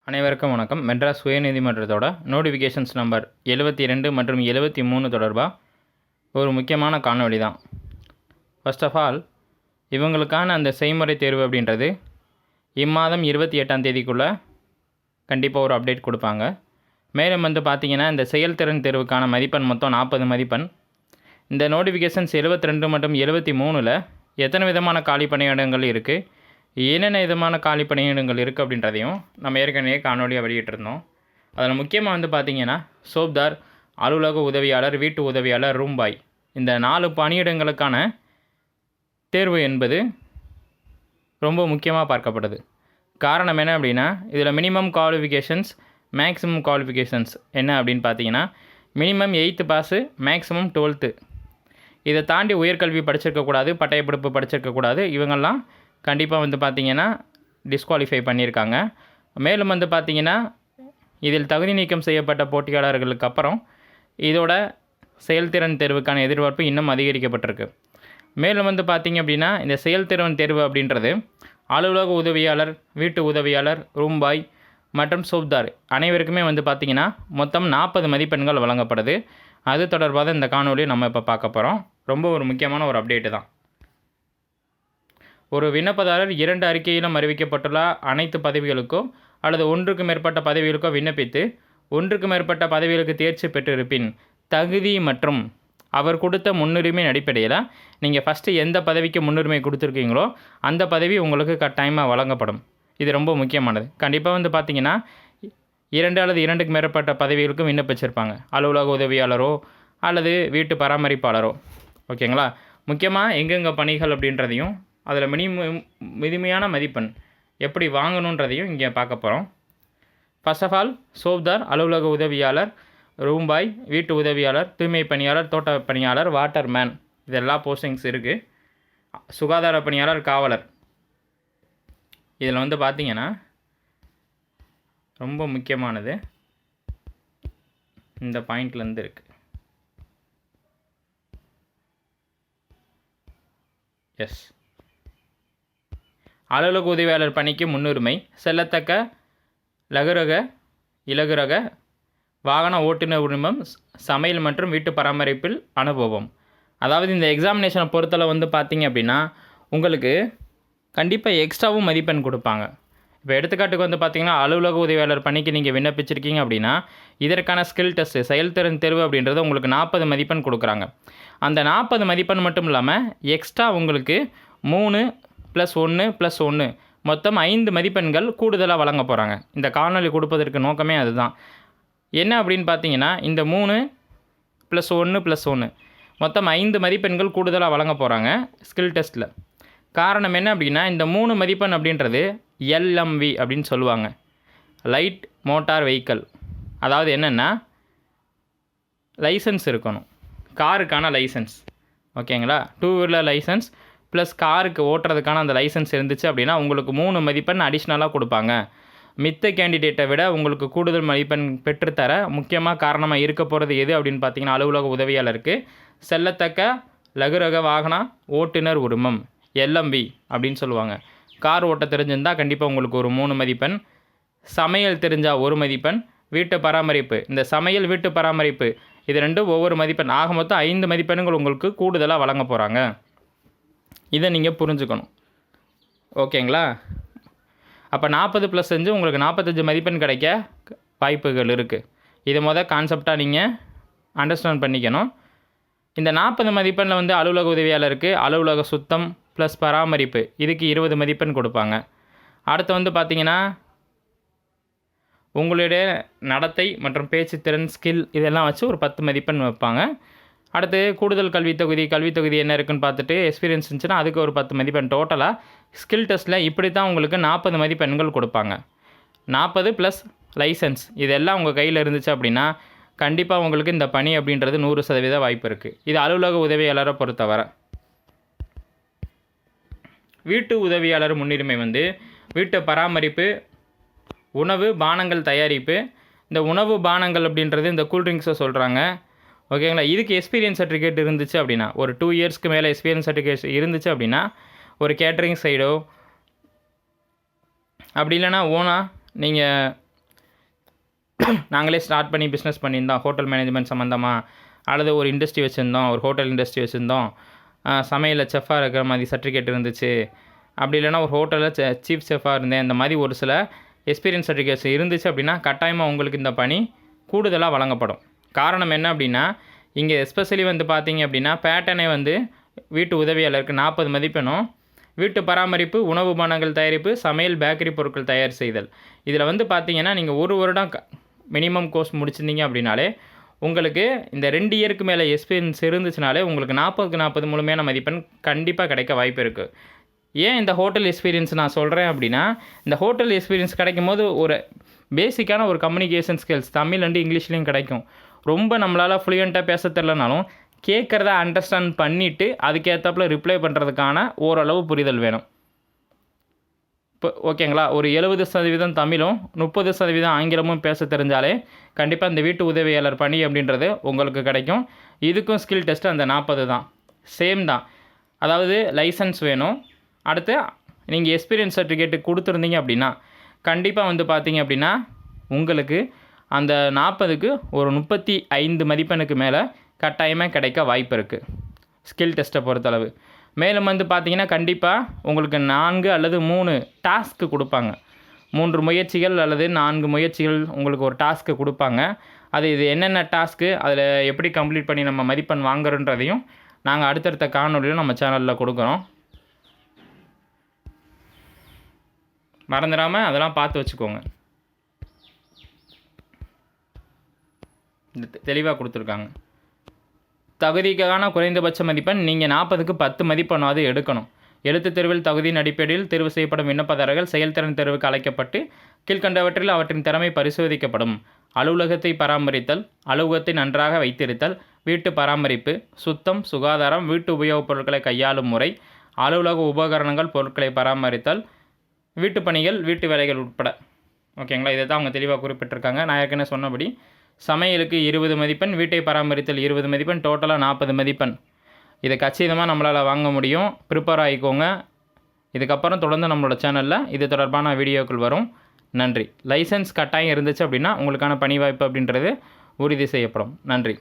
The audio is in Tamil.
அனைவருக்கும் வணக்கம். மெட்ராஸ் உயர்நீதிமன்றத்தோட நோட்டிஃபிகேஷன்ஸ் நம்பர் 72 மற்றும் 73 தொடர்பாக ஒரு முக்கியமான காணொளி தான். ஃபர்ஸ்ட் ஆஃப் ஆல், இவங்களுக்கான அந்த செய்முறை தேர்வு அப்படின்றது இம்மாதம் 28ஆம் தேதிக்குள்ளே கண்டிப்பாக ஒரு அப்டேட் கொடுப்பாங்க. மேலும் பார்த்திங்கன்னா, இந்த செயல்திறன் தேர்வுக்கான மதிப்பெண் மொத்தம் 40 மதிப்பெண். இந்த நோட்டிஃபிகேஷன்ஸ் 72 மற்றும் 73ல் எத்தனை விதமான காலி பணியிடங்கள் இருக்குது, என்னென்ன விதமான காலி பணியிடங்கள் இருக்குது அப்படின்றதையும் நம்ம ஏற்கனவே காணொலியாக வெளியிட்டிருந்தோம். அதில் முக்கியமாக பார்த்திங்கன்னா, சோப்தார், அலுவலக உதவியாளர், வீட்டு உதவியாளர், ரூம் பாய், இந்த 4 பணியிடங்களுக்கான தேர்வு என்பது ரொம்ப முக்கியமாக பார்க்கப்படுது. காரணம் என்ன அப்படின்னா, இதில் மினிமம் குவாலிஃபிகேஷன்ஸ், மேக்ஸிமம் குவாலிஃபிகேஷன்ஸ் என்ன அப்படின்னு பார்த்தீங்கன்னா, minimum 8th pass, maximum 12th. இதை தாண்டி உயர்கல்வி படிச்சிருக்கக்கூடாது, பட்டயப்படிப்பு படிச்சிருக்கக்கூடாது. இவங்கெல்லாம் கண்டிப்பாக பார்த்திங்கன்னா டிஸ்குவாலிஃபை பண்ணியிருக்காங்க. மேலும் பார்த்திங்கன்னா, இதில் தகுதி நீக்கம் செய்யப்பட்ட போட்டியாளர்களுக்கு அப்புறம் இதோட செயல்திறன் தேர்வுக்கான எதிர்பார்ப்பு இன்னும் அதிகரிக்கப்பட்டிருக்கு. மேலும் பார்த்திங்க அப்படின்னா, இந்த செயல்திறன் தேர்வு அப்படின்றது அலுவலக உதவியாளர், வீட்டு உதவியாளர், ரூம் பாய் மற்றும் சோப்தார் அனைவருக்குமே பார்த்திங்கன்னா மொத்தம் 40 மதிப்பெண்கள் வழங்கப்படுது. அது தொடர்பாக இந்த காணொலியை நம்ம இப்போ பார்க்க போகிறோம். ரொம்ப ஒரு முக்கியமான ஒரு அப்டேட்டு தான். ஒரு விண்ணப்பதாரர் 2 அறிக்கையிலும் அறிவிக்கப்பட்டுள்ள அனைத்து பதவிகளுக்கோ அல்லது 1க்கு மேற்பட்ட பதவிகளுக்கோ விண்ணப்பித்து 1க்கு மேற்பட்ட பதவிகளுக்கு தேர்ச்சி பெற்றிருப்பின், தகுதி மற்றும் அவர் கொடுத்த முன்னுரிமையின் அடிப்படையில் நீங்கள் ஃபஸ்ட்டு எந்த பதவிக்கு முன்னுரிமை கொடுத்துருக்கீங்களோ அந்த பதவி உங்களுக்கு கட்டாயமாக வழங்கப்படும். இது ரொம்ப முக்கியமானது. கண்டிப்பாக பார்த்திங்கன்னா, 2 அல்லது 2க்கு மேற்பட்ட பதவிகளுக்கும் விண்ணப்பிச்சிருப்பாங்க. அலுவலக உதவியாளரோ அல்லது வீட்டு பராமரிப்பாளரோ. ஓகேங்களா? முக்கியமாக எங்கெங்கே பணிகள் அப்படின்றதையும் அதில் மினிமையான மதிப்பெண் எப்படி வாங்கணுன்றதையும் இங்கே பார்க்க போகிறோம். ஃபர்ஸ்ட் ஆஃப் ஆல், சோப்தார், அலுவலக உதவியாளர், ரூம் பாய், வீட்டு உதவியாளர், தூய்மை பணியாளர், தோட்ட பணியாளர், வாட்டர்மேன், இதெல்லாம் போஸ்டிங்ஸ் இருக்குது. சுகாதார பணியாளர், காவலர். இதில் பார்த்திங்கன்னா ரொம்ப முக்கியமானது இந்த பாயிண்ட்லேருந்து இருக்குது. எஸ், அலுவலக உதவியாளர் பணிக்கு முன்னுரிமை. செல்லத்தக்க லகுரக, இலகுரக வாகன ஓட்டுநர் உரிமம், சமையல் மற்றும் வீட்டு பராமரிப்பில் அனுபவம். அதாவது இந்த எக்ஸாமினேஷனை பொறுத்தளவு பார்த்திங்க அப்படின்னா, உங்களுக்கு கண்டிப்பாக எக்ஸ்ட்ராவும் மதிப்பெண் கொடுப்பாங்க. இப்போ எடுத்துக்காட்டுக்கு பார்த்திங்கன்னா, அலுவலக உதவியாளர் பணிக்கு நீங்கள் விண்ணப்பிச்சிருக்கீங்க அப்படின்னா, இதற்கான ஸ்கில் டெஸ்ட்டு, செயல்திறன் தேர்வு அப்படின்றது உங்களுக்கு 40 மதிப்பெண் கொடுக்குறாங்க. அந்த 40 மதிப்பெண் மட்டும் இல்லாமல் எக்ஸ்ட்ரா உங்களுக்கு 3 + 1 + 1 மொத்தம் 5 மதிப்பெண்கள் கூடுதலாக வழங்க போகிறாங்க. இந்த காணொலி கொடுப்பதற்கு நோக்கமே அதுதான். என்ன அப்படின்னு பார்த்தீங்கன்னா, இந்த 3 + 1 + 1 மொத்தம் 5 மதிப்பெண்கள் கூடுதலாக வழங்க போகிறாங்க ஸ்கில் டெஸ்ட்டில். காரணம் என்ன அப்படின்னா, இந்த 3 மதிப்பெண் அப்படின்றது LMV அப்படின்னு சொல்லுவாங்க, லைட் மோட்டார் வெஹிக்கிள். அதாவது என்னென்னா, லைசன்ஸ் இருக்கணும், காருக்கான லைசன்ஸ். ஓகேங்களா? 2 வீலர் லைசன்ஸ் ப்ளஸ் காருக்கு ஓட்டுறதுக்கான அந்த லைசன்ஸ் இருந்துச்சு அப்படின்னா உங்களுக்கு 3 மதிப்பெண் அடிஷ்னலாக கொடுப்பாங்க. மித்த கேண்டிடேட்டை விட உங்களுக்கு கூடுதல் மதிப்பெண் பெற்றுத்தர முக்கியமாக காரணமாக இருக்க போகிறது எது அப்படின்னு பார்த்தீங்கன்னா, அலுவலக உதவியாளருக்கு செல்லத்தக்க லகுரக வாகன ஓட்டுநர் உரிமம், LMV அப்படின்னு சொல்லுவாங்க. கார் ஓட்ட தெரிஞ்சிருந்தால் கண்டிப்பாக உங்களுக்கு ஒரு 3 மதிப்பெண். சமையல் தெரிஞ்சால் 1 மதிப்பெண். வீட்டு பராமரிப்பு, இந்த சமையல் வீட்டு பராமரிப்பு இது ரெண்டும் ஒவ்வொரு மதிப்பெண். ஆக மொத்தம் 5 மதிப்பெண்கள் உங்களுக்கு கூடுதலாக வழங்க போகிறாங்க. இதை நீங்கள் புரிஞ்சுக்கணும். ஓகேங்களா? அப்போ 40 + 5 உங்களுக்கு 45 மதிப்பெண் கிடைக்க வாய்ப்புகள் இருக்குது. இதை கான்செப்டாக நீங்கள் அண்டர்ஸ்டாண்ட் பண்ணிக்கணும். இந்த 40 மதிப்பெண்ணில் அலுவலக உதவியாளருக்கு அலுவலக சுத்தம் ப்ளஸ் பராமரிப்பு இதுக்கு 20 மதிப்பெண் கொடுப்பாங்க. அடுத்து பார்த்திங்கன்னா, உங்களுடைய நடத்தை மற்றும் பேச்சு திறன், ஸ்கில் இதெல்லாம் வச்சு ஒரு 10 மதிப்பெண் வைப்பாங்க. அடுத்து கூடுதல் கல்வித்தொகுதி என்ன இருக்குன்னு பார்த்துட்டு எக்ஸ்பீரியன்ஸ் இருந்துச்சுன்னா அதுக்கு ஒரு 10 மதிப்பெண். டோட்டலாக ஸ்கில் டெஸ்ட்டில் இப்படி தான் உங்களுக்கு 40 மதிப்பெண்கள் கொடுப்பாங்க. 40 + லைசன்ஸ் இதெல்லாம் உங்கள் கையில் இருந்துச்சு அப்படின்னா கண்டிப்பாக உங்களுக்கு இந்த பணி அப்படின்றது 100% வாய்ப்பு இருக்குது. இது அலுவலக உதவியாளரை பொறுத்தவரை. வீட்டு உதவியாளர் முன்னுரிமை வீட்டு பராமரிப்பு, உணவு பானங்கள் தயாரிப்பு. இந்த உணவு பானங்கள் அப்படின்றது இந்த கூல்ட்ரிங்க்ஸை சொல்கிறாங்க. ஓகேங்களா? இதுக்கு எக்ஸ்பீரியன்ஸ் சர்டிஃபிகேட் இருந்துச்சு அப்படின்னா, ஒரு 2 இயர்ஸ்க்கு மேலே எக்ஸ்பீரியன்ஸ் சர்டிஃபிகேட் இருந்துச்சு அப்படின்னா ஒரு கேட்ரிங் சைடோ அப்படி இல்லைனா ஓனாக நீங்கள் நாங்களே ஸ்டார்ட் பண்ணி பிஸ்னஸ் பண்ணியிருந்தோம், ஹோட்டல் மேனேஜ்மெண்ட் சம்மந்தமாக, அல்லது ஒரு இண்டஸ்ட்ரி வச்சுருந்தோம், ஒரு ஹோட்டல் இண்டஸ்ட்ரி வச்சுருந்தோம், சமையலில் செஃப்பாக இருக்கிற மாதிரி சர்டிஃபிகேட் இருந்துச்சு, அப்படி இல்லைனா ஒரு ஹோட்டலில் சீஃப் செஃப்பாக இருந்தேன், இந்த மாதிரி ஒரு சில எக்ஸ்பீரியன்ஸ் சர்டிஃபிகேட்ஸ் இருந்துச்சு அப்படின்னா கட்டாயமாக உங்களுக்கு இந்த பணி கூடுதலாக வழங்கப்படும். காரணம் என்ன அப்படின்னா, இங்கே எஸ்பெஷலி வந்து பார்த்தீங்க அப்படின்னா பேட்டர்னே வந்து வீட்டு உதவியாளருக்கு 40 மதிப்பெண்ணும், வீட்டு பராமரிப்பு, உணவு பானங்கள் தயாரிப்பு, சமையல், பேக்கரி பொருட்கள் தயார் செய்தல், இதில் வந்து பார்த்தீங்கன்னா நீங்கள் ஒரு வருடம் மினிமம் கோர்ஸ் முடிச்சிருந்தீங்க அப்படின்னாலே உங்களுக்கு இந்த 2 இயருக்கு மேலே எக்ஸ்பீரியன்ஸ் இருந்துச்சுனாலே உங்களுக்கு 40க்கு 40 முழுமையான மதிப்பெண் கண்டிப்பாக கிடைக்க வாய்ப்பு இருக்குது. ஏன் இந்த ஹோட்டல் எக்ஸ்பீரியன்ஸ் நான் சொல்கிறேன் அப்படின்னா, இந்த ஹோட்டல் எக்ஸ்பீரியன்ஸ் கிடைக்கும் போது ஒரு பேசிக்கான ஒரு கம்யூனிகேஷன் ஸ்கில்ஸ் தமிழ் அண்டு இங்கிலீஷ்லேயும் கிடைக்கும். ரொம்ப நம்மளால் ஃப்ளூயண்ட்டாக பேச தெரிலனாலும் கேட்குறத அண்டர்ஸ்டாண்ட் பண்ணிவிட்டு அதுக்கேற்றாப்புல ரிப்ளை பண்ணுறதுக்கான ஓரளவு புரிதல் வேணும். இப்போ ஓகேங்களா, ஒரு 70% தமிழும் 30% ஆங்கிலமும் பேச தெரிஞ்சாலே கண்டிப்பாக இந்த வீட்டு உதவியாளர் பணி அப்படின்றது உங்களுக்கு கிடைக்கும். இதுக்கும் ஸ்கில் டெஸ்ட்டு அந்த 40 தான், சேம் தான். அதாவது லைசன்ஸ் வேணும். அடுத்து நீங்கள் எக்ஸ்பீரியன்ஸ் சர்டிஃபிகேட்டு கொடுத்துருந்தீங்க அப்படின்னா கண்டிப்பாக வந்து பார்த்தீங்க அப்படின்னா உங்களுக்கு அந்த 40க்கு ஒரு 35 மதிப்பெண்ணுக்கு மேலே கட்டாயமாக கிடைக்க வாய்ப்பு இருக்குது ஸ்கில் டெஸ்ட்டை பொறுத்தளவு. மேலும் வந்து பார்த்தீங்கன்னா கண்டிப்பாக உங்களுக்கு 4 அல்லது 3 டாஸ்க்கு கொடுப்பாங்க. 3 முயற்சிகள் அல்லது 4 முயற்சிகள் உங்களுக்கு ஒரு டாஸ்க்கு கொடுப்பாங்க. இது என்னென்ன டாஸ்க்கு, அதில் எப்படி கம்ப்ளீட் பண்ணி நம்ம மதிப்பெண் வாங்குறன்றதையும் நாங்கள் அடுத்தடுத்த காணொலியும் நம்ம சேனலில் கொடுக்குறோம். மறந்துடாமல் அதெல்லாம் பார்த்து வச்சுக்கோங்க. தெளிவாக கொடுத்துருக்காங்க. தகுதிக்கான குறைந்தபட்ச மதிப்பெண் நீங்கள் 40க்கு 10 மதிப்பெண்ணாவது எடுக்கணும். எழுத்துத் தேர்வில் தகுதியின் அடிப்படையில் தேர்வு செய்யப்படும் விண்ணப்பதாரர்கள் செயல்திறன் தேர்வுக்கு அழைக்கப்பட்டு கீழ்கண்டவற்றில் அவற்றின் திறமை பரிசோதிக்கப்படும். அலுவலகத்தை பராமரித்தல், அலுவலகத்தை நன்றாக வைத்திருத்தல், வீட்டு பராமரிப்பு, சுத்தம், சுகாதாரம், வீட்டு உபயோகப் பொருட்களை கையாளும் முறை, அலுவலக உபகரணங்கள், பொருட்களை பராமரித்தல், வீட்டு பணிகள், வீட்டு வேலைகள் உட்பட. ஓகேங்களா, இதை தான் அவங்க தெளிவாக குறிப்பிட்டிருக்காங்க. நான் ஏற்கனவே சொன்னபடி சமையலுக்கு 20 மதிப்பெண், வீட்டை பராமரித்தல் 20 மதிப்பெண், டோட்டலாக 40 மதிப்பெண். இதை கச்சிதமாக நம்மளால் வாங்க முடியும். ப்ரிப்பேர் ஆகிக்கோங்க. இதுக்கப்புறம் தொடர்ந்து நம்மளோட சேனலில் இது தொடர்பான வீடியோக்கள் வரும். நன்றி. லைசன்ஸ் கட்டாயம் இருந்துச்சு அப்படின்னா உங்களுக்கான பணி வாய்ப்பு அப்படின்றது உறுதி செய்யப்படும். நன்றி.